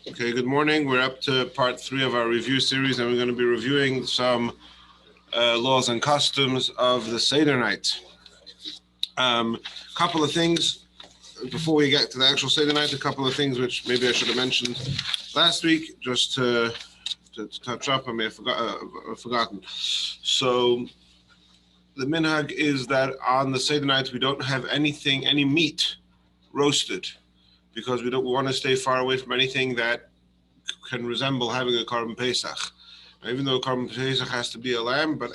Okay, good morning. We're up to part 3 of our review series, and we're going to be reviewing some laws and customs of the Seder night. Couple of things before we get to the actual Seder night, a couple of things which maybe I should have mentioned last week, just to touch up. I may have forgotten. So the minhag is that on the Seder night we don't have any meat roasted, because we want to stay far away from anything that can resemble having a carbon Pesach. Now, even though carbon Pesach has to be a lamb, but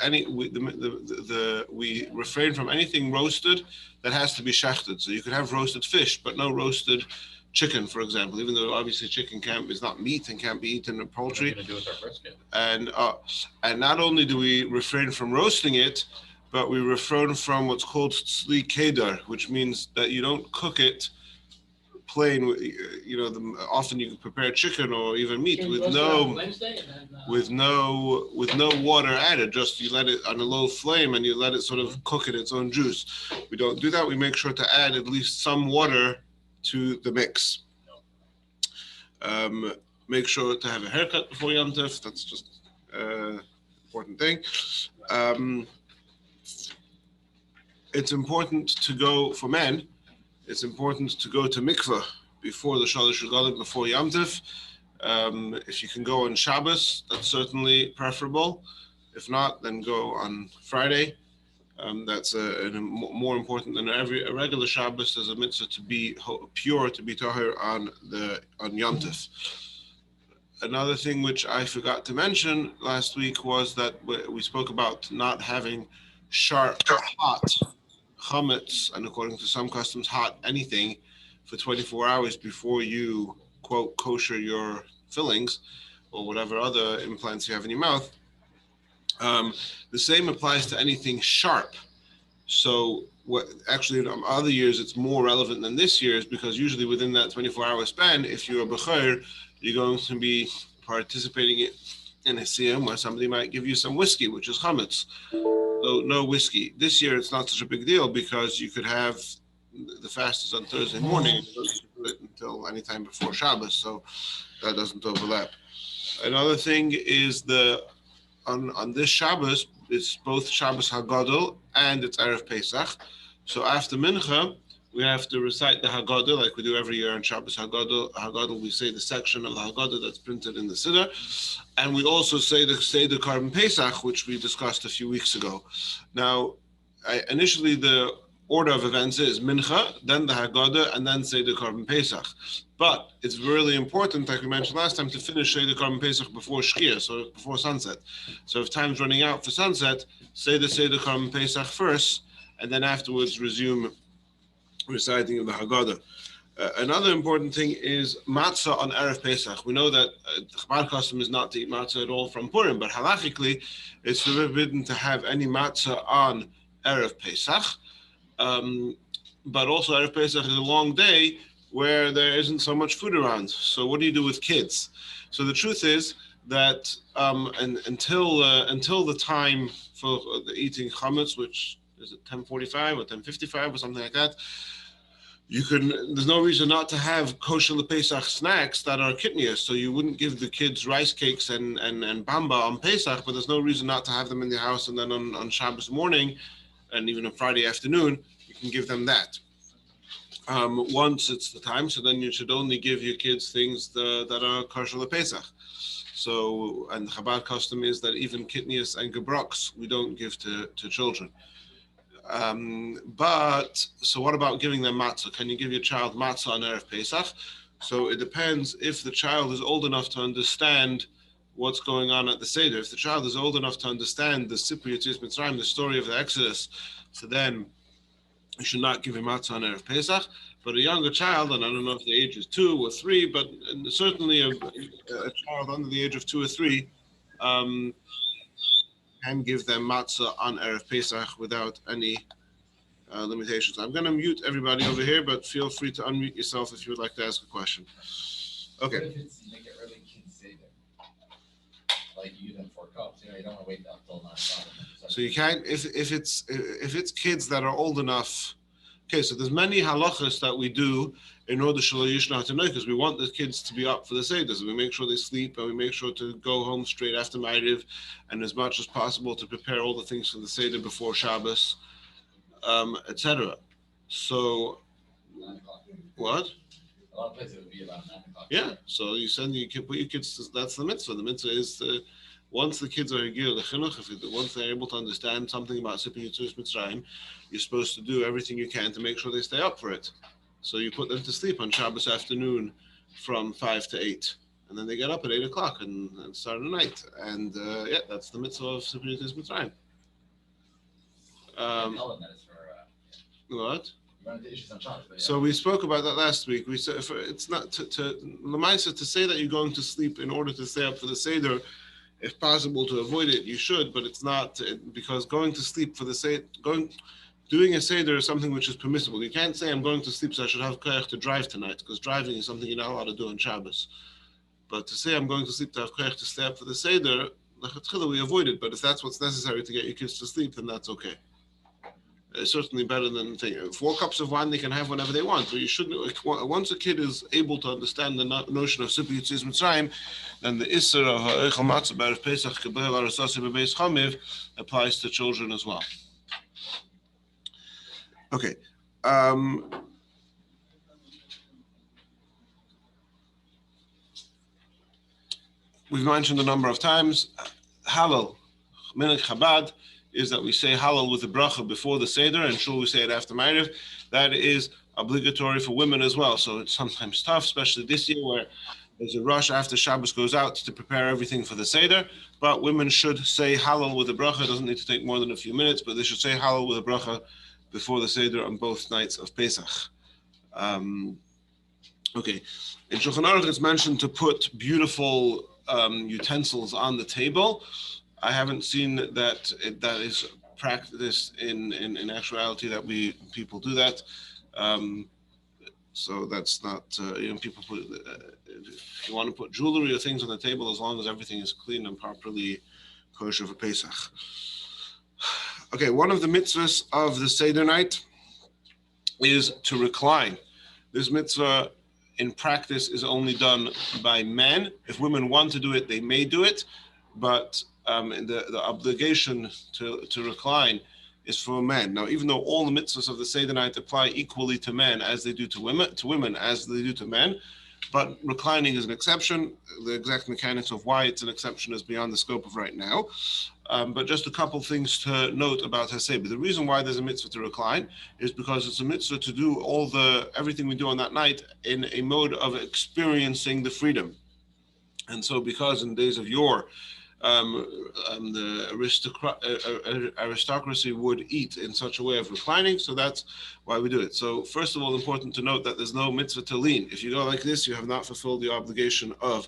we refrain from anything roasted that has to be shechted. So you could have roasted fish, but no roasted chicken, for example. Even though obviously chicken is not meat and can't be eaten in poultry. What are we going to do with our brisket? And not only do we refrain from roasting it, but we refrain from what's called tzli kedar, which means that you don't cook it plain. Often you can prepare chicken or even meat with no water added. Just you let it on a low flame and you let it sort of cook in its own juice. We don't do that. We make sure to add at least some water to the mix. Make sure to have a haircut before Yom Tov. That's just an important thing. It's important to go for men. It's important to go to mikveh before the Shalosh Regalim, before Yom Tov. If you can go on Shabbos, that's certainly preferable. If not, then go on Friday. That's more important than a regular Shabbos. There's a mitzvah to be pure, to be tahir on Yom Tov. Another thing which I forgot to mention last week was that we spoke about not having sharp, hot chametz, and according to some customs, hot anything for 24 hours before you, quote, kosher your fillings or whatever other implants you have in your mouth. The same applies to anything sharp. So actually in other years it's more relevant than this year's, because usually within that 24-hour span, if you're a bechor, you're going to be participating in a siyum where somebody might give you some whiskey, which is chametz. So no whiskey. This year it's not such a big deal because you could have the fast is on Thursday morning, and you don't do it until any time before Shabbos, so that doesn't overlap. Another thing is on this Shabbos, it's both Shabbos Hagadol and it's Erev Pesach. So after Mincha, we have to recite the Haggadah like we do every year on Shabbos Haggadah. We say the section of the Haggadah that's printed in the Seder. And we also say the carbon Pesach, which we discussed a few weeks ago. Now, initially the order of events is Mincha, then the Haggadah, and then say the carbon Pesach. But it's really important, like we mentioned last time, to finish say the carbon Pesach before Shkia, so before sunset. So if time's running out for sunset, say the carbon Pesach first, and then afterwards resume reciting of the Haggadah. Another important thing is matzah on Erev Pesach. We know that the Chabad custom is not to eat matzah at all from Purim, but halachically, it's forbidden to have any matzah on Erev Pesach. But also Erev Pesach is a long day where there isn't so much food around. So what do you do with kids? So the truth is that until the time for the eating chametz, which is it 10:45 or 10:55 or something like that, there's no reason not to have kosher Pesach snacks that are kitnias. So you wouldn't give the kids rice cakes and bamba on Pesach, but there's no reason not to have them in the house, and then on Shabbos morning and even on Friday afternoon, you can give them that. Once it's the time, so then you should only give your kids things that are kosher Pesach. So, and the Chabad custom is that even kitnias and gebroks we don't give to children. But so what about giving them matzah? Can you give your child matzah on Erev Pesach? So it depends if the child is old enough to understand what's going on at the Seder. If the child is old enough to understand the Sipur Yetzias Mitzrayim, the story of the Exodus, so then you should not give him matzah on Erev Pesach. But a younger child, and I don't know if the age is 2 or 3, but certainly a child under the age of 2 or 3, can give them matzah on Erev Pesach without any limitations. I'm going to mute everybody over here, but feel free to unmute yourself if you would like to ask a question. Okay. What if it's like an early kid Seder? Like you give them 4 cups, you don't want to wait until 9 o'clock. So you can't, if it's kids that are old enough. Okay, so there's many halachas that we do in order because we want the kids to be up for the Seder. So we make sure they sleep and we make sure to go home straight after Ma'ariv and as much as possible to prepare all the things for the Seder before Shabbos, etc. So, 9 o'clock. what? A lot of places it would be about 9 o'clock. Yeah, so you can put your kids to, that's the mitzvah. The mitzvah is once the kids are geared, once they're able to understand something about Sipping Yitzhak Mitzrayim, you're supposed to do everything you can to make sure they stay up for it. So you put them to sleep on Shabbos afternoon from 5 to 8. And then they get up at 8 o'clock and start the night. And yeah, that's the mitzvah of Sipping Yitzhak Mitzrayim. What? So we spoke about that last week. We said it's not to Lamaisa to say that you're going to sleep in order to stay up for the Seder. If possible to avoid it, you should, but it's not because going to sleep for the Seder, doing a Seder is something which is permissible. You can't say I'm going to sleep so I should have koyach to drive tonight because driving is something you're not allowed to do on Shabbos. But to say I'm going to sleep to have koyach to stay up for the Seder, we avoid it. But if that's what's necessary to get your kids to sleep, then that's okay. It's certainly better than 4 cups of wine they can have whenever they want. But you shouldn't. Once a kid is able to understand the notion of Sipping Yitzhak Mitzrayim, then the Isser of Eichel Matzah B'Erev Pesach Kebel Arasasi B'Beis Chamiv applies to children as well. Okay. We've mentioned a number of times Hallel, Minhag Chabad, is that we say Hallel with the bracha before the Seder, and sure we say it after Ma'ariv. That is obligatory for women as well. So it's sometimes tough, especially this year where there's a rush after Shabbos goes out to prepare everything for the Seder. But women should say Hallel with the bracha. It doesn't need to take more than a few minutes, but they should say Hallel with the bracha before the Seder on both nights of Pesach. Okay, in Shulchan Aruch it's mentioned to put beautiful utensils on the table. I haven't seen that that is practiced in actuality that people do that. So that's not people put if you want to put jewelry or things on the table, as long as everything is clean and properly kosher for Pesach. Okay, one of the mitzvahs of the Seder night is to recline. This mitzvah in practice is only done by men. If women want to do it, they may do it, but the obligation to recline is for men. Now, even though all the mitzvahs of the Seder night apply equally to men as they do to women as they do to men, but reclining is an exception. The exact mechanics of why it's an exception is beyond the scope of right now. But just a couple things to note about Haseba. The reason why there's a mitzvah to recline is because it's a mitzvah to do everything we do on that night in a mode of experiencing the freedom. And so because in days of yore, the aristocracy would eat in such a way of reclining, so that's why we do it. So first of all, important to note that there's no mitzvah to lean. If you go like this, you have not fulfilled the obligation of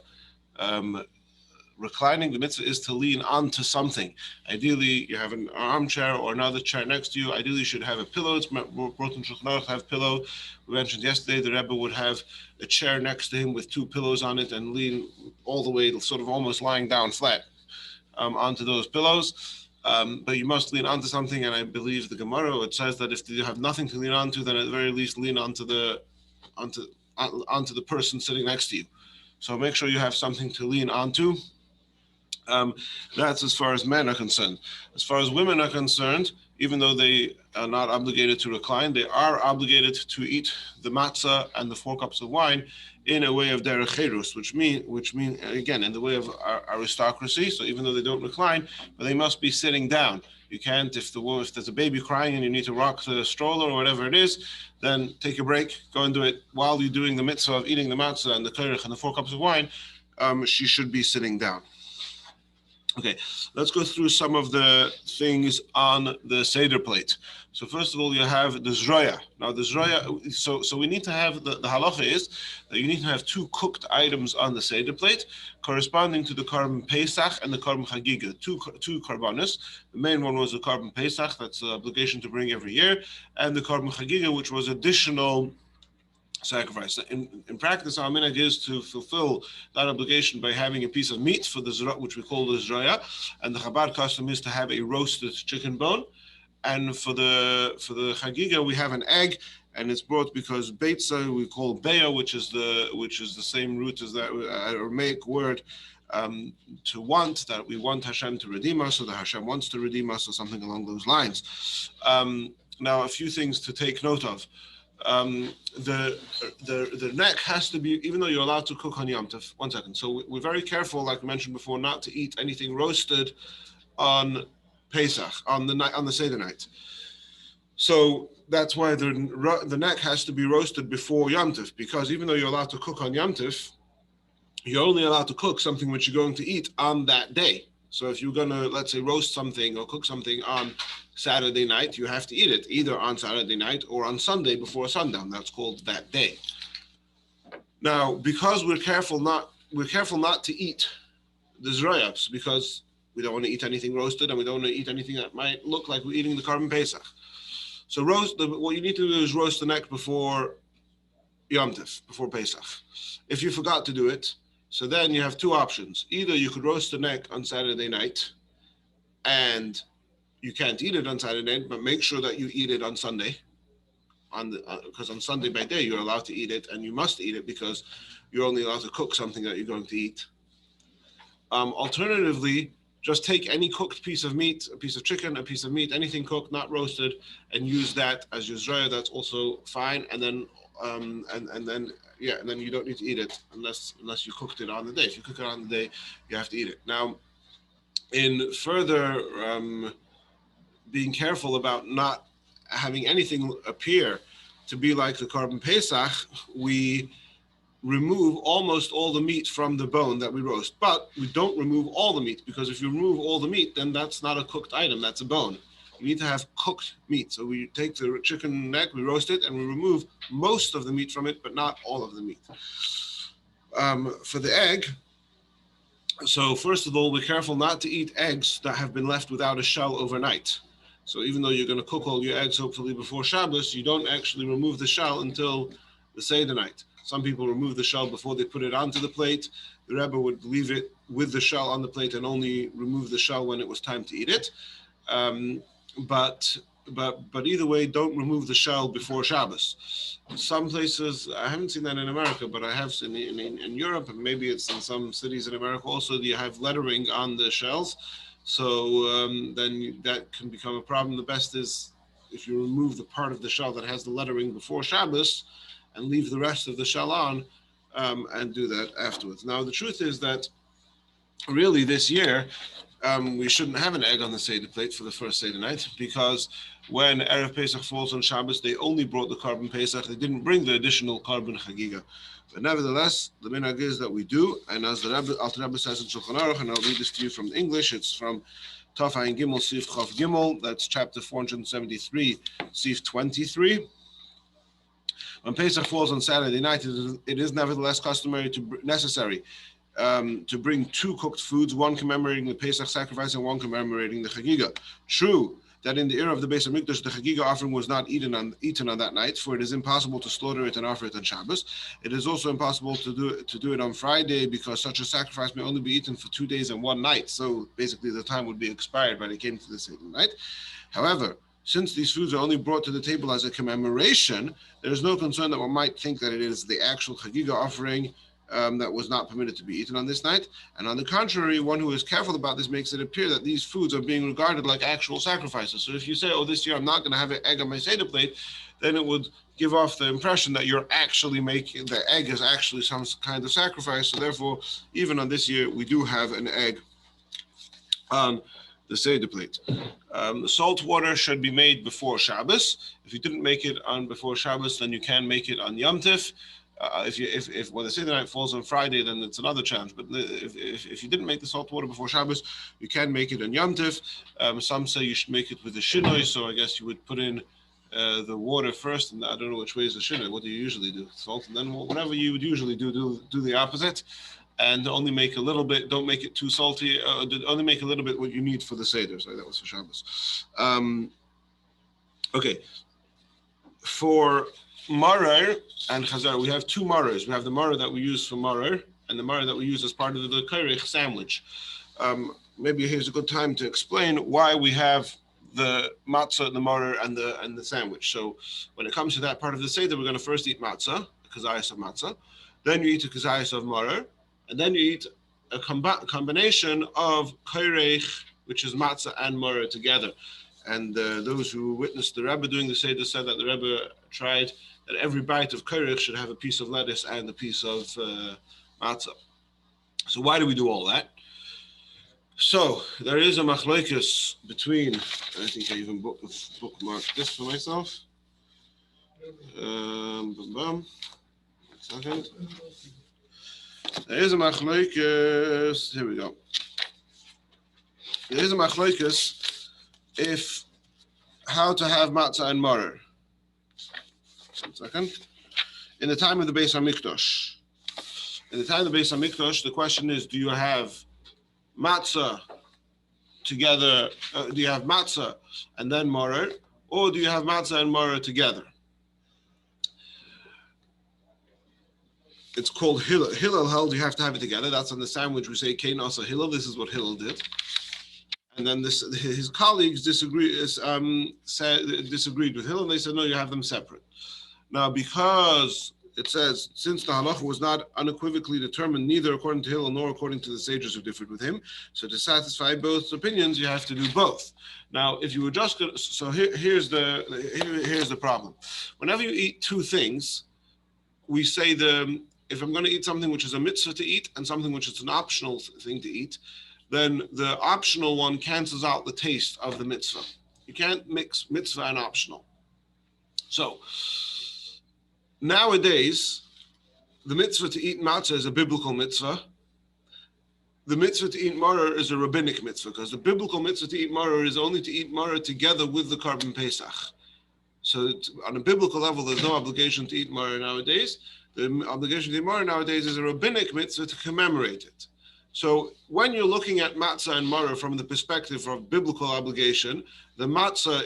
reclining. The mitzvah is to lean onto something. Ideally, you have an armchair or another chair next to you. Ideally, you should have a pillow. It's brought in Shulchan Aruch to have pillow. We mentioned yesterday the Rebbe would have a chair next to him with 2 pillows on it and lean all the way, sort of almost lying down flat onto those pillows. But you must lean onto something, and I believe the Gemara, it says that if you have nothing to lean onto, then at the very least lean onto the person sitting next to you. So make sure you have something to lean onto. That's as far as men are concerned. As far as women are concerned, even though they are not obligated to recline, they are obligated to eat the matzah and the 4 cups of wine in a way of derech cherus, which mean again in the way of aristocracy. So even though they don't recline, but they must be sitting down. You can't, if there's a baby crying and you need to rock the stroller or whatever it is, then take a break, go and do it while you're doing the mitzvah of eating the matzah and the kerech and the 4 cups of wine. She should be sitting down. Okay, let's go through some of the things on the Seder plate. So first of all, you have the zroya. Now the zroya, so we need to have, the halacha is that you need to have 2 cooked items on the Seder plate corresponding to the Korban Pesach and the Korban Chagiga, two korbanos. The main one was the Korban Pesach, that's the obligation to bring every year, and the Korban Chagiga, which was additional sacrifice. In practice, our minhag is to fulfill that obligation by having a piece of meat for the zroya, which we call the zroya, and the Chabad custom is to have a roasted chicken bone. And for the Chagiga, we have an egg, and it's brought because Beitza we call Beya, which is the same root as that Aramaic word to want, that we want Hashem to redeem us, or that Hashem wants to redeem us, or something along those lines. Now, a few things to take note of. The neck has to be, even though you're allowed to cook on Yom Tov. 1 second. So we're very careful, like I mentioned before, not to eat anything roasted on Pesach, on the Seder night. So that's why the neck has to be roasted before Yom Tov, because even though you're allowed to cook on Yom Tov, you're only allowed to cook something which you're going to eat on that day. So if you're going to, let's say, roast something or cook something on Saturday night, you have to eat it either on Saturday night or on Sunday before sundown. That's called that day. Now, because we're careful not to eat the zrayas, because we don't want to eat anything roasted and we don't want to eat anything that might look like we're eating the Korban Pesach. So what you need to do is roast the neck before Yom Tov, before Pesach. If you forgot to do it, so then you have two options. Either you could roast the neck on Saturday night, and you can't eat it on Saturday night, but make sure that you eat it on Sunday. Because on Sunday by day you're allowed to eat it, and you must eat it because you're only allowed to cook something that you're going to eat. Alternatively, just take any cooked piece of meat, a piece of chicken, a piece of meat, anything cooked, not roasted, and use that as your zraya. That's also fine. And then and then you don't need to eat it unless you cooked it on the day. If you cook it on the day, you have to eat it. Now, in further being careful about not having anything appear to be like the Korban Pesach, we remove almost all the meat from the bone that we roast, but we don't remove all the meat, because if you remove all the meat, then that's not a cooked item, that's a bone. You need to have cooked meat. So we take the chicken neck, we roast it, and we remove most of the meat from it, but not all of the meat. For the egg, so first of all, we're careful not to eat eggs that have been left without a shell overnight. So even though you're going to cook all your eggs hopefully before Shabbos, you don't actually remove the shell until the Seder night. Some people remove the shell before they put it onto the plate. The Rabbi would leave it with the shell on the plate and only remove the shell when it was time to eat it. But either way, don't remove the shell before Shabbos. Some places, I haven't seen that in America, but I have seen it in Europe, and maybe it's in some cities in America also, you have lettering on the shells. So then that can become a problem. The best is if you remove the part of the shell that has the lettering before Shabbos and leave the rest of the shell on, and do that afterwards. Now, the truth is that really this year, we shouldn't have an egg on the Seder plate for the first Seder night, because when Erev Pesach falls on Shabbos, they only brought the Korban Pesach. They didn't bring the additional Korban Chagiga. But nevertheless, the minhag is that we do, and as the Alter Rebbe says in Shulchan Aruch, and I'll read this to you from English, it's from Taf Ayin Gimel Sif Chav Gimel, that's chapter 473, Sif 23. When Pesach falls on Saturday night, it is nevertheless necessary to bring two cooked foods, one commemorating the Pesach sacrifice and one commemorating the Chagiga. True that in the era of the Beis HaMikdash, the Chagiga offering was not eaten on that night, for it is impossible to slaughter it and offer it on Shabbos. It is also impossible to do it on Friday, because such a sacrifice may only be eaten for 2 days and 1 night. So basically the time would be expired by the came to the Seder night. However, since these foods are only brought to the table as a commemoration, there is no concern that one might think that it is the actual Chagiga offering that was not permitted to be eaten on this night. And on the contrary, one who is careful about this makes it appear that these foods are being regarded like actual sacrifices. So if you say, oh, this year I'm not going to have an egg on my Seder plate, then it would give off the impression that you're actually making, the egg is actually some kind of sacrifice. So therefore, even on this year, we do have an egg on the Seder plate. Salt water should be made before Shabbos. If you didn't make it on before Shabbos, then you can make it on Yom Tov. If when the Seder night falls on Friday, then it's another challenge. But if you didn't make the salt water before Shabbos, you can make it on Yom Tov. Some say you should make it with the shinoi, so I guess you would put in the water first, and I don't know which way is the shinoi. What do you usually do? Salt, and then whatever you would usually do the opposite, and only make a little bit. Don't make it too salty. Only make a little bit what you need for the Seder. So that was for Shabbos. Okay, for Marer and Chazar, we have two marers. We have the marer that we use for marer and the marer that we use as part of the kairich sandwich. Maybe here's a good time to explain why we have the matzah, the maror, and the sandwich. So when it comes to that part of the Seder, we're going to first eat matzah, a kazayas of matzah, then you eat a kazayas of maror, and then you eat a combination of kairech, which is matzah and maror together. And those who witnessed the Rabbi doing the Seder said that the Rabbi tried that every bite of kairech should have a piece of lettuce and a piece of matzah. So why do we do all that? So there is a machlokes between, I think I even bookmarked this for myself. One second. There is a machlokes, here we go. There is a machlokes if how to have matzah and maror. 1 second. In the time of the Beis HaMikdash. In the time of the Beis HaMikdash, the question is, do you have matzah together, do you have matzah and then maror, or do you have matzah and maror together? It's called Hillel. Hillel held you have to have it together. That's on the sandwich we say Kain Asa Hillel. This is what Hillel did. And then his colleagues disagreed with Hillel. They said, no, you have them separate. Now, because it says, since the halacha was not unequivocally determined, neither according to Hillel nor according to the sages who differed with him, so to satisfy both opinions, you have to do both. Now, if you were just going to, so here's the problem. Whenever you eat two things, we say if I'm going to eat something which is a mitzvah to eat and something which is an optional thing to eat, then the optional one cancels out the taste of the mitzvah. You can't mix mitzvah and optional. So, nowadays, the mitzvah to eat matzah is a biblical mitzvah. The mitzvah to eat maror is a rabbinic mitzvah, because the biblical mitzvah to eat maror is only to eat maror together with the carbon Pesach. So on a biblical level, there's no obligation to eat maror nowadays. The obligation to eat maror nowadays is a rabbinic mitzvah to commemorate it. So when you're looking at matzah and maror from the perspective of biblical obligation, the matzah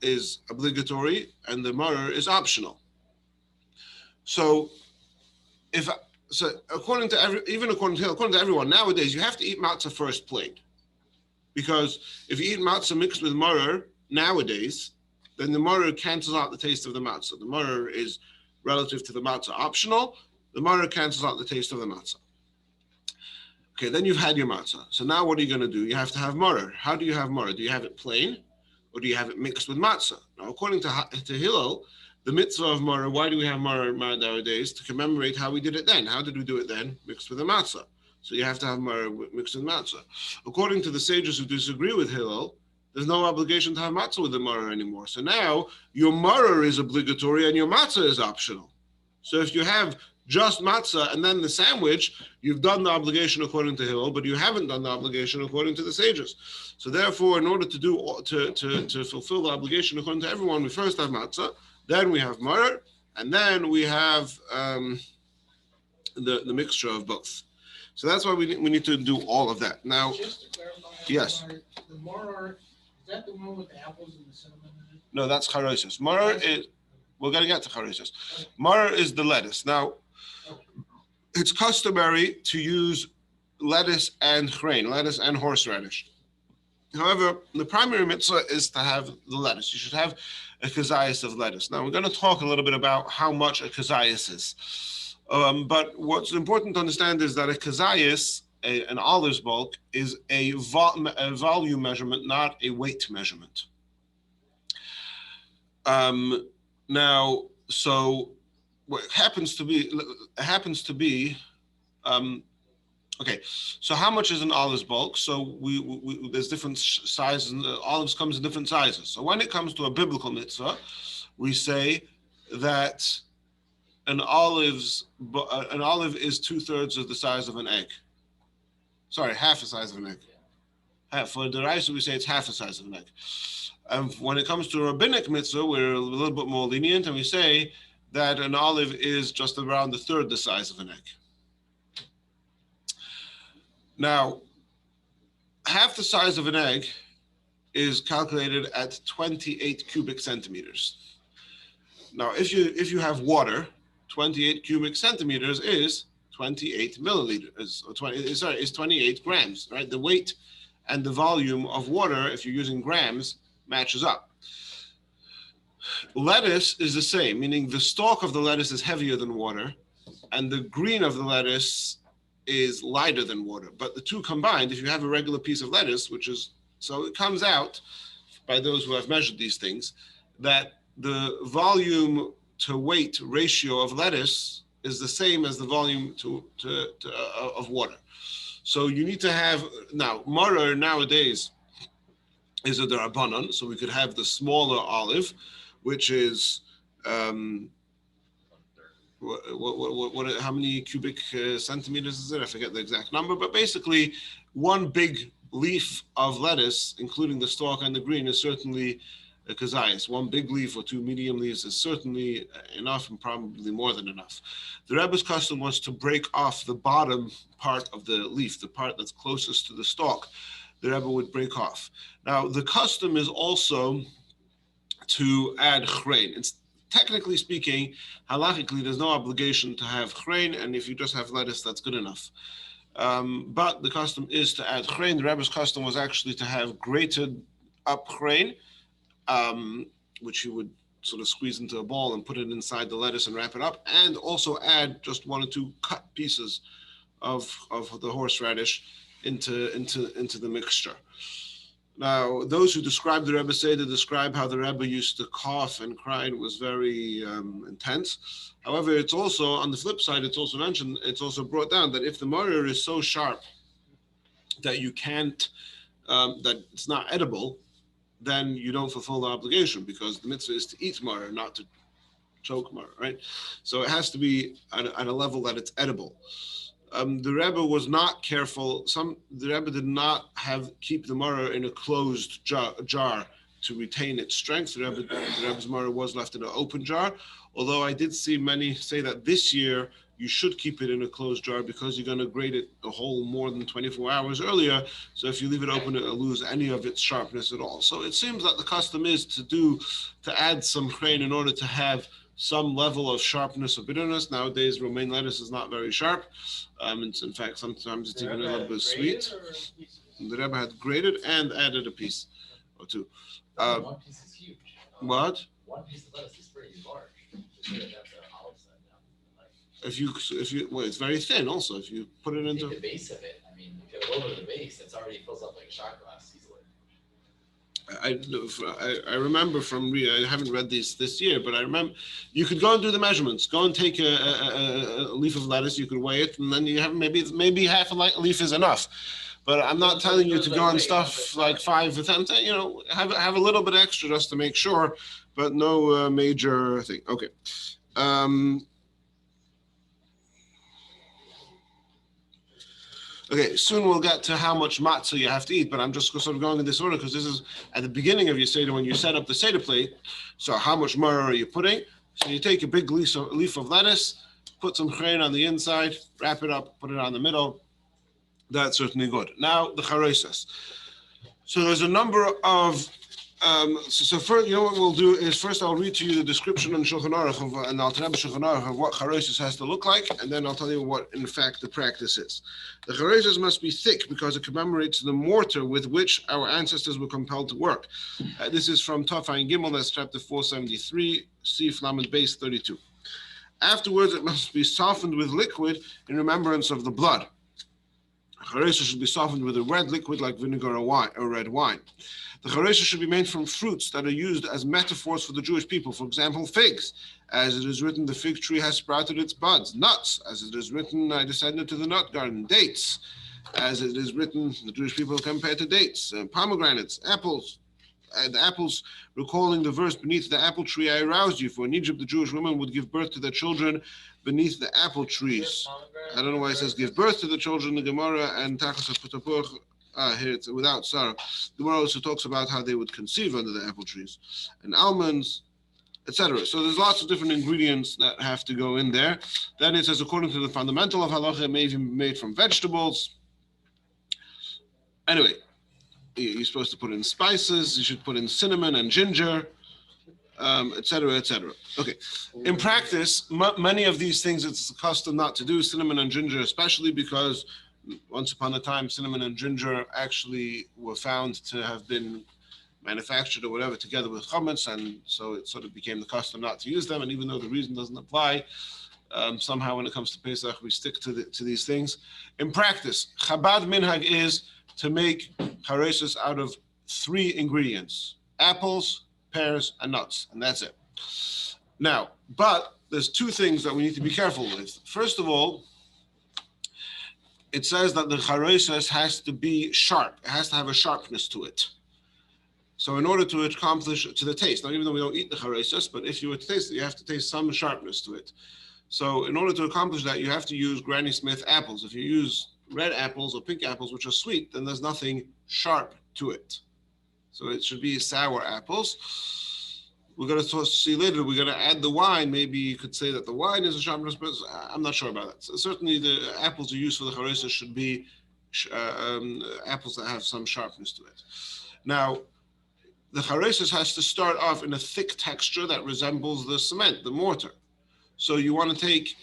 is obligatory and the maror is optional. So according to everyone nowadays, you have to eat matzah first plain, because if you eat matzah mixed with maror nowadays, then the maror cancels out the taste of the matzah. The maror is relative to the matzah optional. The maror cancels out the taste of the matzah. Okay, then you've had your matzah. So now what are you going to do? You have to have maror. How do you have maror? Do you have it plain, or do you have it mixed with matzah? Now, according to Hillel, the mitzvah of maror, why do we have maror nowadays? To commemorate how we did it then. How did we do it then? Mixed with a matzah. So you have to have maror mixed with matzah. According to the sages who disagree with Hillel, there's no obligation to have matzah with the maror anymore. So now your maror is obligatory and your matzah is optional. So if you have just matzah and then the sandwich, you've done the obligation according to Hillel, but you haven't done the obligation according to the sages. So therefore, in order to fulfill the obligation according to everyone, we first have matzah, then we have maror, and then we have the mixture of both. So that's why we need to do all of that. Now, just to clarify, yes. The maror, is that the one with the apples and the cinnamon in it? No, that's charosis. Maror is, we're going to get to charosis. Maror is the lettuce. Now, it's customary to use lettuce and chrein, lettuce and horseradish. However, the primary mitzvah is to have the lettuce. You should have a kazayas of lettuce. Now, we're going to talk a little bit about how much a kazayas is. But what's important to understand is that a kazayas, an olive's bulk, is a volume measurement, not a weight measurement. Now, so what happens to be, okay, so how much is an olive's bulk? So we there's different sizes, and olives comes in different sizes. So when it comes to a biblical mitzvah, we say that an olive is 2/3 of the size of an egg. Sorry, half the size of an egg. For the rice, we say it's half the size of an egg. And when it comes to a rabbinic mitzvah, we're a little bit more lenient, and we say that an olive is just around 1/3 the size of an egg. Now, half the size of an egg is calculated at 28 cubic centimeters. Now, if you have water, 28 cubic centimeters is 28 milliliters, is 28 grams, right? The weight and the volume of water, if you're using grams, matches up. Lettuce is the same, meaning the stalk of the lettuce is heavier than water, and the green of the lettuce is lighter than water. But the two combined, if you have a regular piece of lettuce, so it comes out by those who have measured these things, that the volume to weight ratio of lettuce is the same as the volume of water. So you need to have, now, maror nowadays is a derabanan, so we could have the smaller olive, which is, how many cubic centimeters is it? I forget the exact number, but basically one big leaf of lettuce, including the stalk and the green, is certainly a kazayas. One big leaf or two medium leaves is certainly enough, and probably more than enough. The Rebbe's custom was to break off the bottom part of the leaf, the part that's closest to the stalk. The Rebbe would break off. Now, the custom is also to add chrein. It's technically speaking, halachically, there's no obligation to have chrein, and if you just have lettuce, that's good enough. But the custom is to add chrein. The Rebbe's custom was actually to have grated up chrein, which you would sort of squeeze into a ball and put it inside the lettuce and wrap it up, and also add just one or two cut pieces of the horseradish into the mixture. Now, those who describe the Rebbe Seder describe how the Rebbe used to cough and cry, and it was very intense. However, it's also, on the flip side, it's also mentioned, it's also brought down that if the maror is so sharp that you can't, that it's not edible, then you don't fulfill the obligation, because the mitzvah is to eat maror, not to choke maror, right? So it has to be at a level that it's edible. The Rebbe was not careful. The Rebbe did not keep the maror in a closed jar to retain its strength. The Rebbe's maror was left in an open jar. Although I did see many say that this year you should keep it in a closed jar because you're going to grate it a whole more than 24 hours earlier. So if you leave it open, it'll lose any of its sharpness at all. So it seems that the custom is to add some chrein in order to have some level of sharpness or bitterness. Nowadays, romaine lettuce is not very sharp. In fact, sometimes it's even a little bit sweet. The Rebbe had grated and added a piece or two. One piece is huge. What? One piece of lettuce is pretty large. That's an olive side now. If you, well, it's very thin. Also, if you put it into the base of it, I mean, if you go over the base, it's already fills up like a shot glass easily. I remember I haven't read these this year, but I remember you could go and do the measurements. Go and take a leaf of lettuce, you could weigh it, and then you have maybe half a leaf is enough. But I'm not telling you to go and stuff like 5 or 10. Have a little bit extra just to make sure, but no major thing. Okay. Okay, soon we'll get to how much matzah you have to eat, but I'm just sort of going in this order because this is at the beginning of your Seder when you set up the Seder plate. So how much maror are you putting? So you take a big leaf of lettuce, put some chrein on the inside, wrap it up, put it on the middle. That's certainly good. Now the charoisas. So there's a number of, so first, you know what we'll do is first I'll read to you the description in Shulchan Aruch and Alter Rebbe Shulchan Aruch of what charoisas has to look like, and then I'll tell you what in fact the practice is. The charoisas must be thick because it commemorates the mortar with which our ancestors were compelled to work. This is from Tov Ayin Gimel, that's chapter 473, Sif Lamed Beis 32. Afterwards, it must be softened with liquid in remembrance of the blood. Charoisas should be softened with a red liquid like vinegar or red wine. The charoisas should be made from fruits that are used as metaphors for the Jewish people. For example, figs, as it is written, the fig tree has sprouted its buds. Nuts, as it is written, I descended to the nut garden. Dates, as it is written, the Jewish people compared to dates. Pomegranates, apples, and apples, recalling the verse, beneath the apple tree I aroused you. For in Egypt, the Jewish women would give birth to their children beneath the apple trees. I don't know why it says give birth to the children, the Gemara and Tachas HaPotapur. Here it's without Sarah. The Gemara also talks about how they would conceive under the apple trees and almonds, etc. So there's lots of different ingredients that have to go in there. Then it says, according to the fundamental of halacha, it may even be made from vegetables. Anyway, you're supposed to put in spices. You should put in cinnamon and ginger, etc., etc. Okay. In practice, many of these things it's a custom not to do, cinnamon and ginger especially, because once upon a time, cinnamon and ginger actually were found to have been manufactured or whatever together with chametz, and so it sort of became the custom not to use them. And even though the reason doesn't apply, somehow when it comes to Pesach, we stick to these things. In practice, Chabad minhag is to make charesis out of 3 ingredients: apples, pears, and nuts, and that's it. Now, but there's 2 things that we need to be careful with. First of all, it says that the charesis has to be sharp. It has to have a sharpness to it. So in order to accomplish to the taste, now even though we don't eat the charesis, but if you were to taste it, you have to taste some sharpness to it. So in order to accomplish that, you have to use Granny Smith apples. If you use red apples or pink apples, which are sweet, then there's nothing sharp to it. So it should be sour apples. We're going to see later, we're going to add the wine. Maybe you could say that the wine is a sharpness, but I'm not sure about that. So certainly the apples you use for the charesis should be apples that have some sharpness to it. Now, the charesis has to start off in a thick texture that resembles the cement, the mortar. So you want to take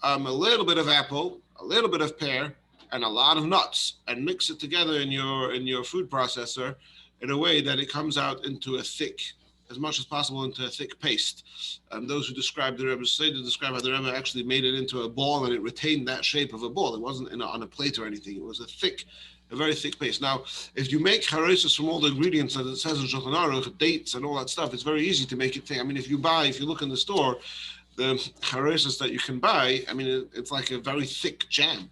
a little bit of apple, a little bit of pear, and a lot of nuts, and mix it together in your food processor in a way that it comes out into a thick, as much as possible into a thick paste. Those who describe the Rebbe Seder describe how the Rebbe actually made it into a ball, and it retained that shape of a ball. It wasn't on a plate or anything. It was a very thick paste. Now, if you make charesis from all the ingredients that it says in Shulchan Aruch, dates and all that stuff, it's very easy to make it thick. I mean, if you look in the store, the charesis that you can buy, I mean, it's like a very thick jam,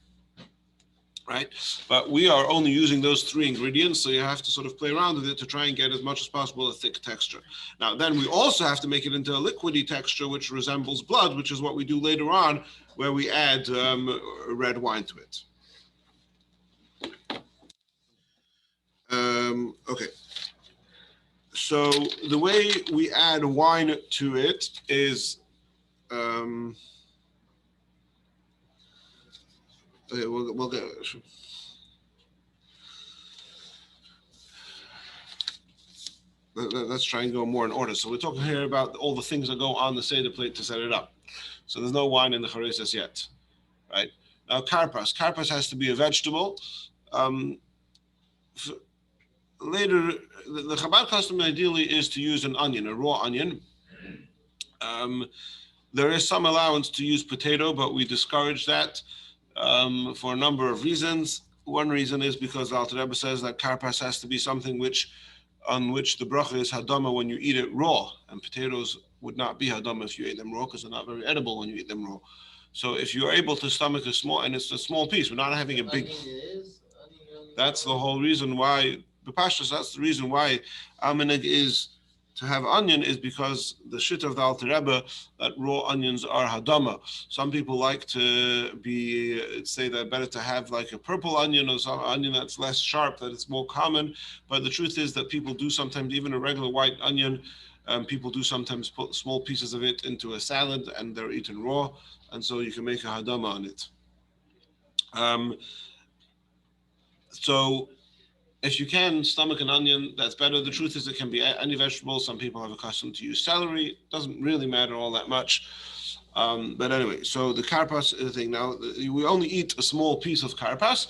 right? But we are only using those 3 ingredients, so you have to sort of play around with it to try and get as much as possible a thick texture. Now, then we also have to make it into a liquidy texture, which resembles blood, which is what we do later on, where we add red wine to it. Okay. So the way we add wine to it is, okay, we'll get. Let's try and go more in order. So we're talking here about all the things that go on the Seder plate to set it up. So there's no wine in the charesis yet, right? Now karpas. Karpas has to be a vegetable. Later, the Chabad custom ideally is to use an onion, a raw onion. There is some allowance to use potato, but we discourage that for a number of reasons. One reason is because the Alter Rebbe says that karpas has to be something on which the bracha is hadama when you eat it raw, and potatoes would not be hadama if you ate them raw because they're not very edible when you eat them raw. So if you're able to stomach and it's a small piece, we're not having a big. That's the whole reason why. B'pashtus, that's the reason why almineg is to have onion, is because the shit of the Alter Rebbe that raw onions are hadama. Some people like to say that better to have like a purple onion or some onion that's less sharp, that it's more common. But the truth is that people do sometimes, even a regular white onion, people do sometimes put small pieces of it into a salad and they're eaten raw, and so you can make a hadama on it. So if you can stomach an onion, that's better. The truth is it can be any vegetable. Some people have a custom to use celery. It doesn't really matter all that much. But anyway, so the karpas is the thing. Now, we only eat a small piece of karpas.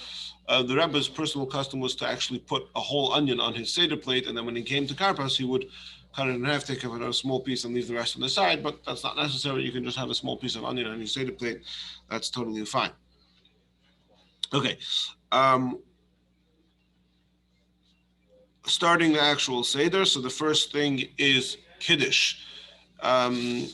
The Rebbe's personal custom was to actually put a whole onion on his Seder plate, and then when he came to karpas, he would cut it in half, take a small piece, and leave the rest on the side. But that's not necessary. You can just have a small piece of onion on your Seder plate. That's totally fine. Okay. Starting the actual Seder, so the first thing is Kiddush. We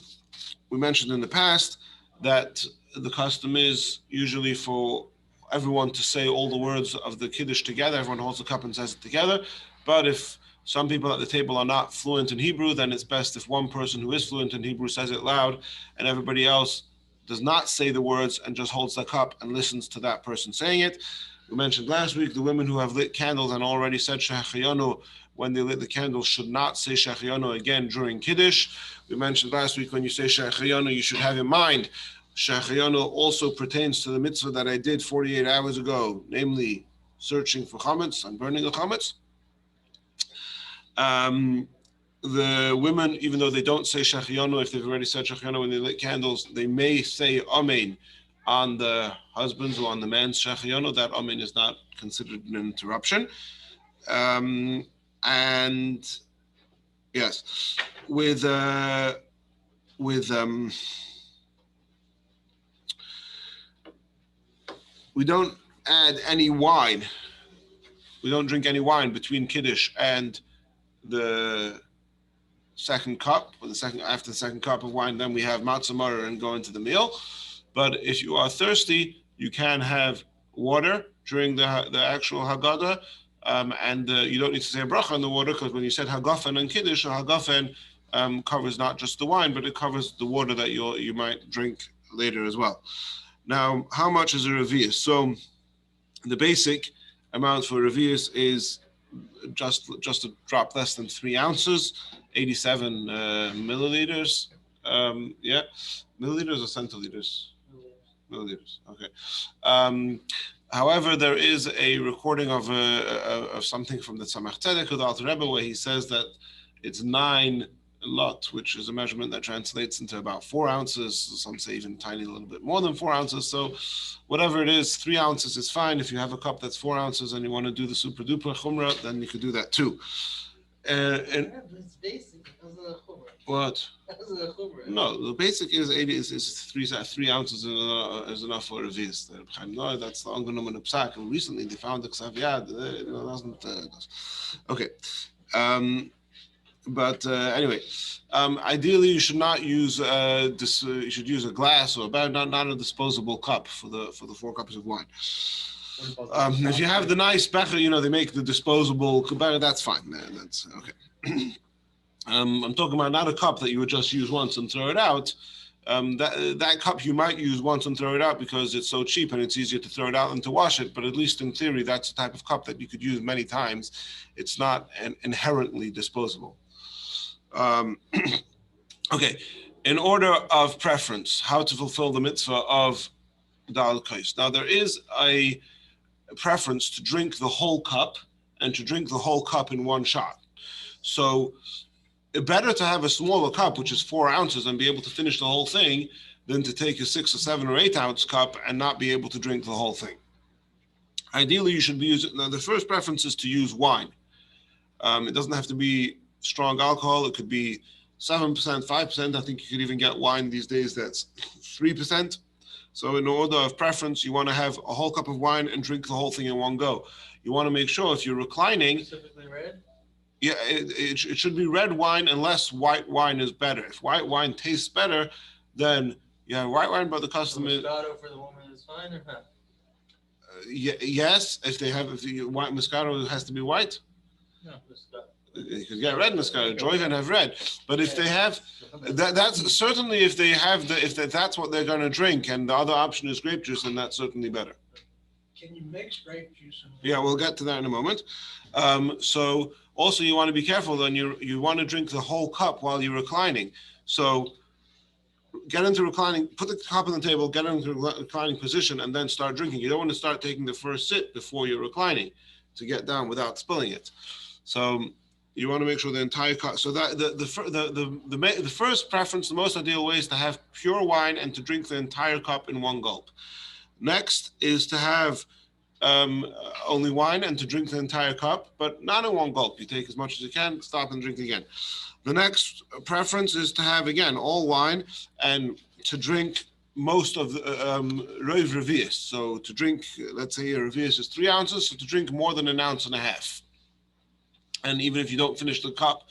mentioned in the past that the custom is usually for everyone to say all the words of the Kiddush together. Everyone holds the cup and says it together. But if some people at the table are not fluent in Hebrew, then it's best if one person who is fluent in Hebrew says it loud and everybody else does not say the words and just holds the cup and listens to that person saying it. We mentioned last week the women who have lit candles and already said Shehecheyanu when they lit the candles should not say Shehecheyanu again during Kiddush. We mentioned last week when you say Shehecheyanu, you should have in mind Shehecheyanu also pertains to the mitzvah that I did 48 hours ago, namely searching for chametz and burning the chametz. The women, even though they don't say Shehecheyanu, if they've already said Shehecheyanu when they lit candles, they may say Amen on the husband's or on the man's Shehecheyanu. That Amen is not considered an interruption. and yes, with we don't add any wine. We don't drink any wine between Kiddush and the second cup, or after the second cup of wine. Then we have matzah maror and go into the meal. But if you are thirsty, you can have water during the actual Haggadah, and you don't need to say a bracha on the water, because when you said Hagafen and Kiddush, Hagafen covers not just the wine, but it covers the water that you might drink later as well. Now, how much is a revius? So the basic amount for revius is just a drop less than 3 ounces, 87 milliliters. Milliliters or centiliters? Milliliters. Okay. However, there is a recording of something from the Tzemach Tzedek with Alter Rebbe, where he says that it's 9 lot, which is a measurement that translates into about 4 ounces. Some say even tiny, a little bit more than 4 ounces. So whatever it is, 3 ounces is fine. If you have a cup that's 4 ounces and you want to do the super duper chumrah, then you could do that too. It's basic. What? No, the basic is 3 ounces is enough for a revius. No, that's the ongenommen psak. And recently they found the ksav yad. Okay. But anyway, ideally you should not use this. You should use a glass or not a disposable cup for the 4 cups of wine. If you have the nice becher, they make the disposable becher. That's fine. That's okay. I'm talking about not a cup that you would just use once and throw it out. That cup you might use once and throw it out because it's so cheap and it's easier to throw it out than to wash it. But at least in theory, that's the type of cup that you could use many times. It's not inherently disposable. Okay, in order of preference, how to fulfill the mitzvah of Dal Kais. Now, there is a preference to drink the whole cup and to drink the whole cup in one shot. So, better to have a smaller cup, which is 4 ounces, and be able to finish the whole thing, than to take a 6 or 7 or 8 ounce cup and not be able to drink the whole thing. Ideally, you should be using. Now, the first preference is to use wine. It doesn't have to be strong alcohol. It could be 7%, 5%. I think you could even get wine these days that's 3%. So in order of preference, you want to have a whole cup of wine and drink the whole thing in one go. You want to make sure if you're reclining. Specifically red? Yeah, it should be red wine unless white wine is better. If white wine tastes better, then white wine, but the custom is. Moscato for the woman is fine or not? Yes, if the white Moscato has to be white. No, Moscato. You could get red Moscato. Joy can have red, but if they have, that's certainly if that's what they're going to drink, and the other option is grape juice, then that's certainly better. Can you mix grape juice? Yeah, we'll get to that in a moment. So also you want to be careful. Then you want to drink the whole cup while you're reclining. So get into reclining, put the cup on the table, get into reclining position, and then start drinking. You don't want to start taking the first sip before you're reclining to get down without spilling it. So you want to make sure the entire cup. So that the first preference, the most ideal way is to have pure wine and to drink the entire cup in one gulp. Next is to have only wine and to drink the entire cup, but not in one gulp. You take as much as you can, stop and drink again. The next preference is to have, again, all wine and to drink most of the Rov Revius. So to drink, let's say a Revius is 3 ounces, so to drink more than 1.5 ounces. And even if you don't finish the cup,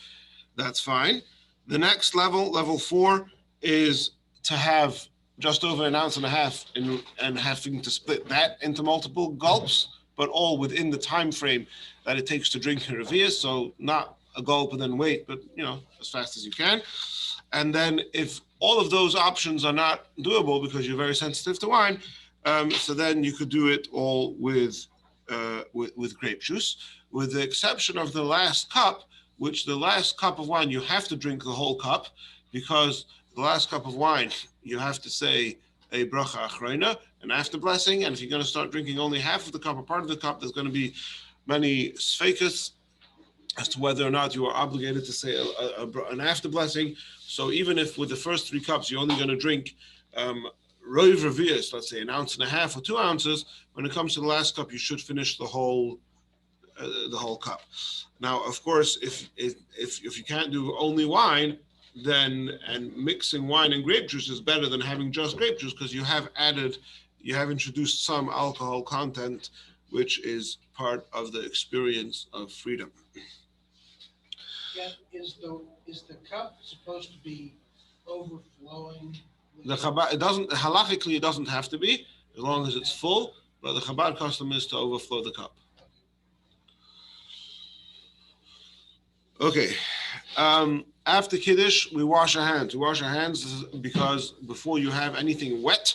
that's fine. The next level 4, is to have just over 1.5 ounces and having to split that into multiple gulps, but all within the time frame that it takes to drink a Revius. So not a gulp and then wait, but as fast as you can. And then if all of those options are not doable because you're very sensitive to wine, so then you could do it all with grape juice, with the exception of the last cup, which the last cup of wine, you have to drink the whole cup, because the last cup of wine, you have to say a bracha achrona, an after blessing. And if you're going to start drinking only half of the cup or part of the cup, there's going to be many sfeikus as to whether or not you are obligated to say an after blessing. So even if with the first 3 cups, you're only going to drink Rov Revius, let's say 1.5 ounces or 2 ounces, when it comes to the last cup, you should finish the whole the whole cup. Now, of course, if you can't do only wine, then and mixing wine and grape juice is better than having just grape juice because you have introduced some alcohol content, which is part of the experience of freedom. Yeah, is the cup supposed to be overflowing? The Chabad, halachically it doesn't have to be, as long as it's full, but the Chabad custom is to overflow the cup. Okay. After Kiddush, we wash our hands. We wash our hands because before you have anything wet,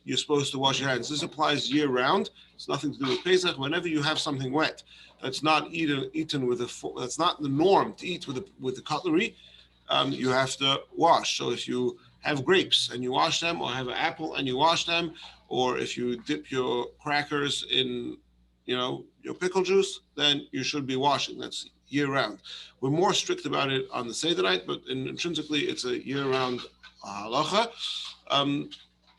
you're supposed to wash your hands. This applies year round. It's nothing to do with Pesach. Whenever you have something wet that's not eaten with that's not the norm to eat with the cutlery, you have to wash. So if you have grapes and you wash them, or have an apple and you wash them, or if you dip your crackers in, your pickle juice, then you should be washing. That's year round. We're more strict about it on the Seder night, but intrinsically it's a year-round halacha.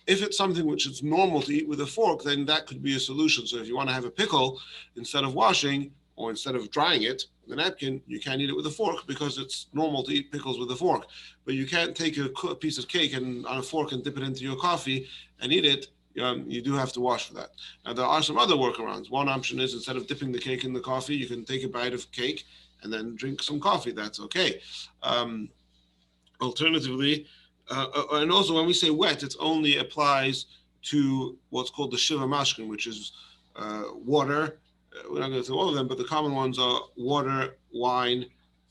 If it's something which is normal to eat with a fork, then that could be a solution. So if you want to have a pickle, instead of washing or instead of drying it, the napkin, you can't eat it with a fork because it's normal to eat pickles with a fork. But you can't take a piece of cake and on a fork and dip it into your coffee and eat it. You do have to wash for that. Now, there are some other workarounds. One option is instead of dipping the cake in the coffee, you can take a bite of cake and then drink some coffee. That's okay. Alternatively, and also when we say wet, it only applies to what's called the Shiva Mashkin, which is water. We're not going to say all of them, but the common ones are water, wine,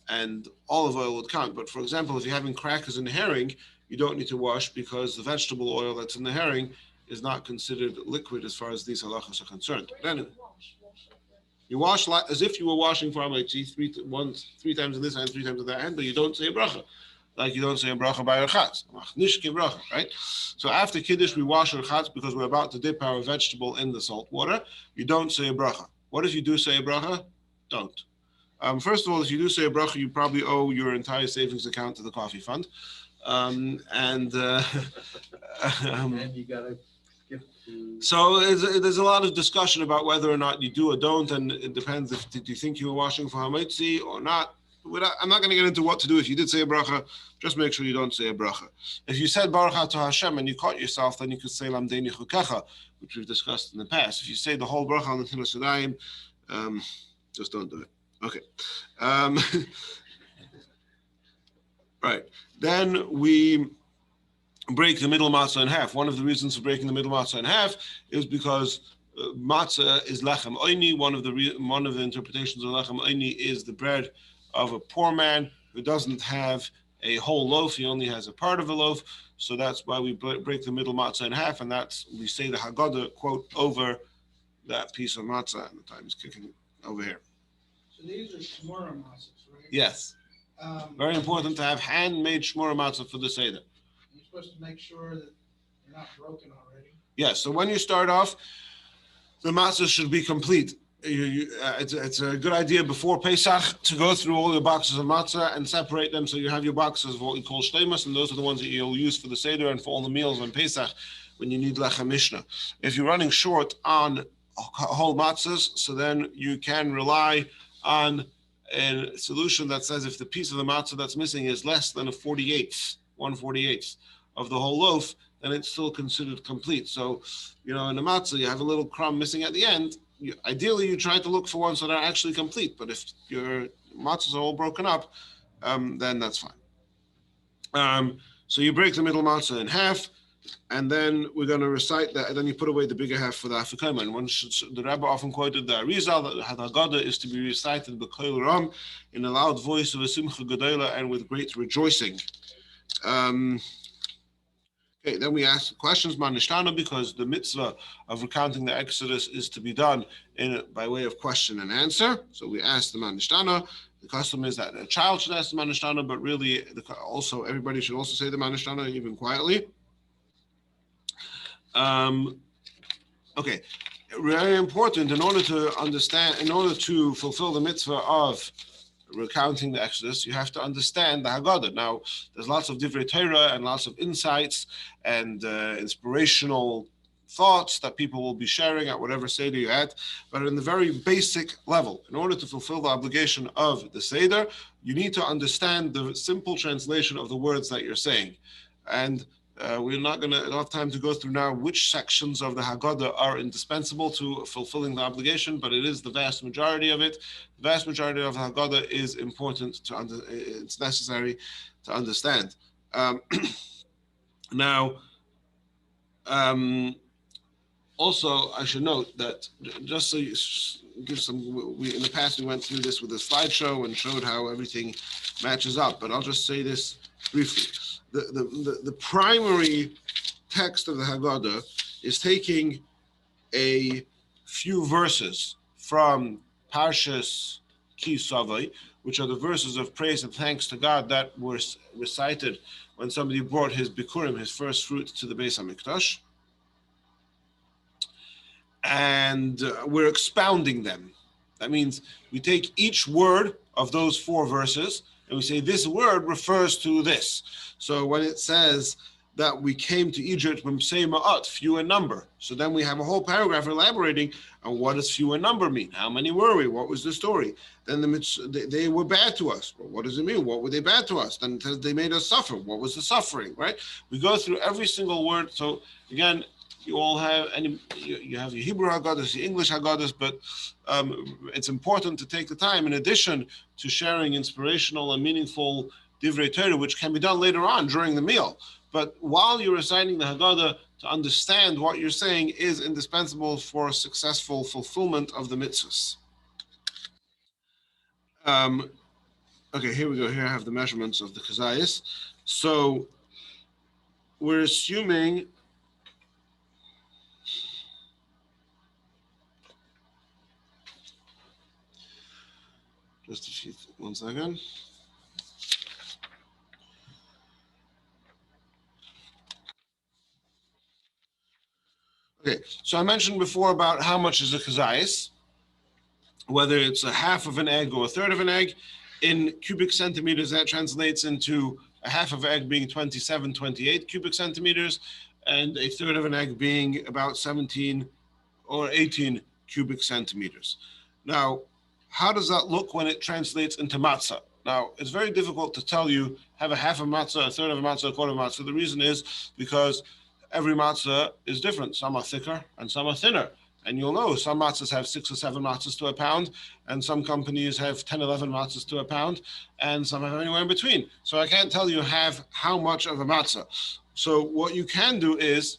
and olive oil would count. But for example, if you're having crackers and herring, you don't need to wash because the vegetable oil that's in the herring is not considered liquid as far as these halachas are concerned. But anyway, you wash as if you were washing for Hamaitzi three times in this hand, 3 times in that hand, but you don't say a bracha. Like you don't say a bracha by your chatz. Right? So after Kiddush, we wash our chatz because we're about to dip our vegetable in the salt water. You don't say a bracha. What if you do say a bracha? Don't. First of all, if you do say a bracha, you probably owe your entire savings account to the coffee fund. And you gotta skip to... So there's a lot of discussion about whether or not you do or don't, and it depends if did you think you were washing for Hamaitzi or not. I'm not going to get into what to do if you did say a bracha. Just make sure you don't say a bracha. If you said Baruch Atah Hashem and you caught yourself, then you could say Lamdeini Chukecha, which we've discussed in the past. If you say the whole bracha on the Tfilas Yadayim, just don't do it. Okay. Right. Then we break the middle matzah in half. One of the reasons for breaking the middle matzah in half is because matzah is lechem oini. One of the interpretations of lechem oini is the bread of a poor man who doesn't have a whole loaf. He only has a part of a loaf. So that's why we break the middle matzah in half, and we say the Haggadah quote over that piece of matzah. And the time is kicking over here. So these are shmura matzahs, right? Yes. Very important to have handmade shmura matzah for the Seder. You're supposed to make sure that they're not broken already. Yes. So when you start off, the matzah should be complete. It's a good idea before Pesach to go through all your boxes of matzah and separate them so you have your boxes of what we call shleimus, and those are the ones that you'll use for the Seder and for all the meals on Pesach when you need lechem mishnah. If you're running short on whole matzahs, so then you can rely on a solution that says if the piece of the matzah that's missing is less than 1/48 of the whole loaf, then it's still considered complete. So, in a matzah, you have a little crumb missing at the end. Ideally, you try to look for ones that are actually complete. But if your matzahs are all broken up, then that's fine. So you break the middle matzah in half, and then we're going to recite that. And then you put away the bigger half for the afikoman. The Rabbi often quoted the Arizal that the Haggadah is to be recited b'kol ram, in a loud voice of a simcha gedola and with great rejoicing. Okay, then we ask questions, Manishtana, because the mitzvah of recounting the Exodus is to be done by way of question and answer. So we ask the Manishtana. The custom is that a child should ask the Manishtana, but really, also everybody should also say the Manishtana, even quietly. Okay, very important in order to fulfill the mitzvah of recounting the Exodus, you have to understand the Haggadah. Now, there's lots of divrei Torah and lots of insights and inspirational thoughts that people will be sharing at whatever Seder you're at, but in the very basic level. In order to fulfill the obligation of the Seder, you need to understand the simple translation of the words that you're saying. And we're not going to have time to go through now which sections of the Haggadah are indispensable to fulfilling the obligation, but it is the vast majority of it. The vast majority of the Haggadah is important it's necessary to understand. Now, also, I should note that just so you give some, in the past we went through this with a slideshow and showed how everything matches up, but I'll just say this briefly. The primary text of the Haggadah is taking a few verses from Parshas Ki Savai, which are the verses of praise and thanks to God that were recited when somebody brought his bikurim, his first fruit, to the Beis HaMikdash. And we're expounding them. That means we take each word of those 4 verses and we say this word refers to this. So when it says that we came to Egypt from Ma'at, few in number, so then we have a whole paragraph elaborating on what does few in number mean? How many were we? What was the story? Then they were bad to us. Well, what does it mean? What were they bad to us? Then it says they made us suffer. What was the suffering, right? We go through every single word. So again, you all have you have your Hebrew Haggadahs, your English Haggadahs, but it's important to take the time, in addition to sharing inspirational and meaningful Divrei Torah, which can be done later on during the meal. But while you're reciting the Haggadah, to understand what you're saying is indispensable for successful fulfillment of the mitzvahs. Okay, here we go. Here I have the measurements of the kazayas. So we're assuming just 1 second. Okay, so I mentioned before about how much is a kazayas, whether it's a half of an egg or a third of an egg. In cubic centimeters, that translates into a half of an egg being 27, 28 cubic centimeters, and a third of an egg being about 17 or 18 cubic centimeters. Now, how does that look when it translates into matzah? Now, it's very difficult to tell you, have a half of matzah, a third of a matzah, a quarter of a matzah. The reason is because every matzah is different. Some are thicker and some are thinner. And you'll know some matzahs have 6 or 7 matzahs to a pound, and some companies have 10, 11 matzahs to a pound, and some have anywhere in between. So I can't tell you how much of a matzah. So what you can do is,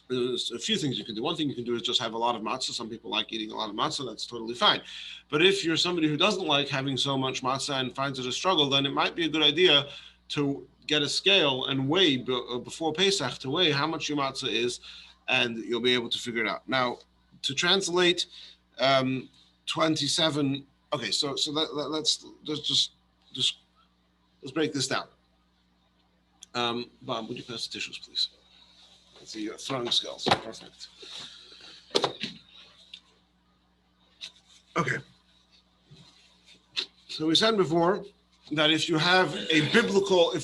there's a few things you can do. One thing you can do is just have a lot of matzah. Some people like eating a lot of matzah. That's totally fine. But if you're somebody who doesn't like having so much matzah and finds it a struggle, then it might be a good idea to get a scale and weigh before Pesach, to weigh how much your matzah is, and you'll be able to figure it out. Now, to translate 27, okay, so let's break this down. Bob, would you pass the tissues, please? Let's see, you're throwing scales. Perfect. Okay. So we said before that if you have if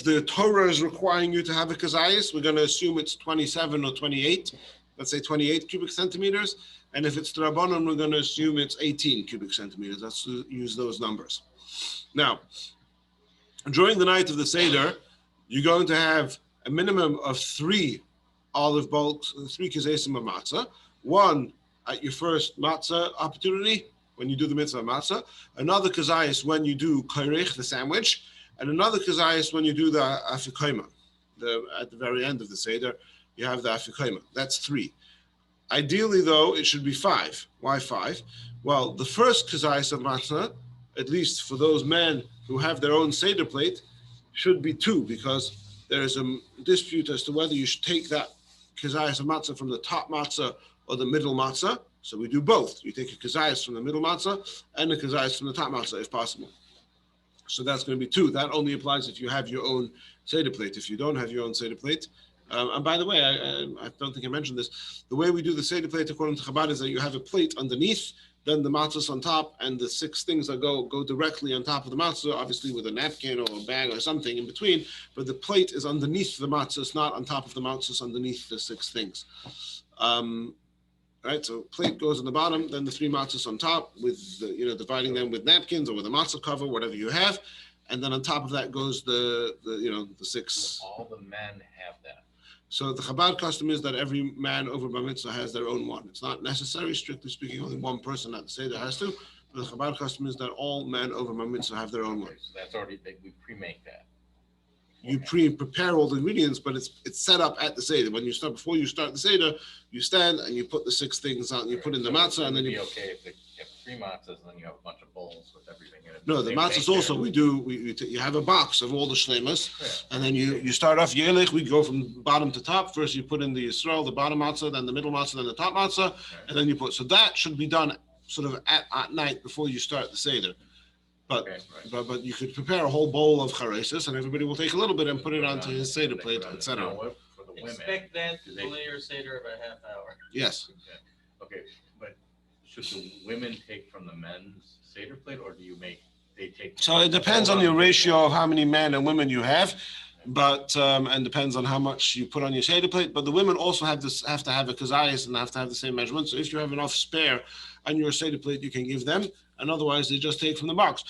the Torah is requiring you to have a kazayas, we're going to assume it's 27 or 28. Let's say 28 cubic centimeters. And if it's Rabbanon, we're going to assume it's 18 cubic centimeters. Let's use those numbers. Now, during the night of the Seder, you're going to have a minimum of 3 olive bowls, 3 kazesim of matzah. 1 at your first matzah opportunity, when you do the mitzvah matzah, another kazayas when you do kairich, the sandwich, and another kazayas when you do the afikoima. At the very end of the Seder, you have the afikoima. That's 3. Ideally, though, it should be 5. Why 5? Well, the first kazayas of matzah, at least for those men who have their own Seder plate, should be 2, because there is a dispute as to whether you should take that kazayas of matzah from the top matzah or the middle matzah. So we do both. You take a kazayas from the middle matzah and a kazayas from the top matzah, if possible. So that's going to be 2. That only applies if you have your own Seder plate. If you don't have your own Seder plate, and by the way, I don't think I mentioned this, the way we do the Seder plate according to Chabad is that you have a plate underneath, then the matzahs on top, and the 6 things that go directly on top of the matzah, obviously with a napkin or a bag or something in between, but the plate is underneath the matzahs, not on top of the matzahs, underneath the 6 things. Right, so plate goes on the bottom, then the 3 matzahs on top with dividing them with napkins or with a matzah cover, whatever you have, and then on top of that goes the 6. All the men have that. So the Chabad custom is that every man over bar mitzvah has their own one. It's not necessary, strictly speaking, only one person at the Seder has to. But the Chabad custom is that all men over bar mitzvah have their own one. So that's already, we pre-make that. You prepare all the ingredients, but it's set up at the Seder. Before you start the Seder, you stand and you put the 6 things on. You put in the matzah, and then you. Okay if you have 3 matzahs, and then you have a bunch of bowls with everything in it. No, the matzahs also you have a box of all the shleimas, and then you start off yelich. We go from bottom to top. First you put in the Yisrael, the bottom matzah, then the middle matzah, then the top matzah, and then you put. So that should be done sort of at night before you start the Seder. But you could prepare a whole bowl of charesis, and everybody will take a little bit and put it onto his Seder plate, etc. For the women, Expect that to delay your Seder of a half hour. Yes. Okay, but should the women take from the men's Seder plate, or do they take? So it depends on your ratio of how many men and women you have, but and depends on how much you put on your Seder plate. But the women also have to have a kazayas and have to have the same measurement. So if you have enough spare on your Seder plate, you can give them. And otherwise, they just take from the box.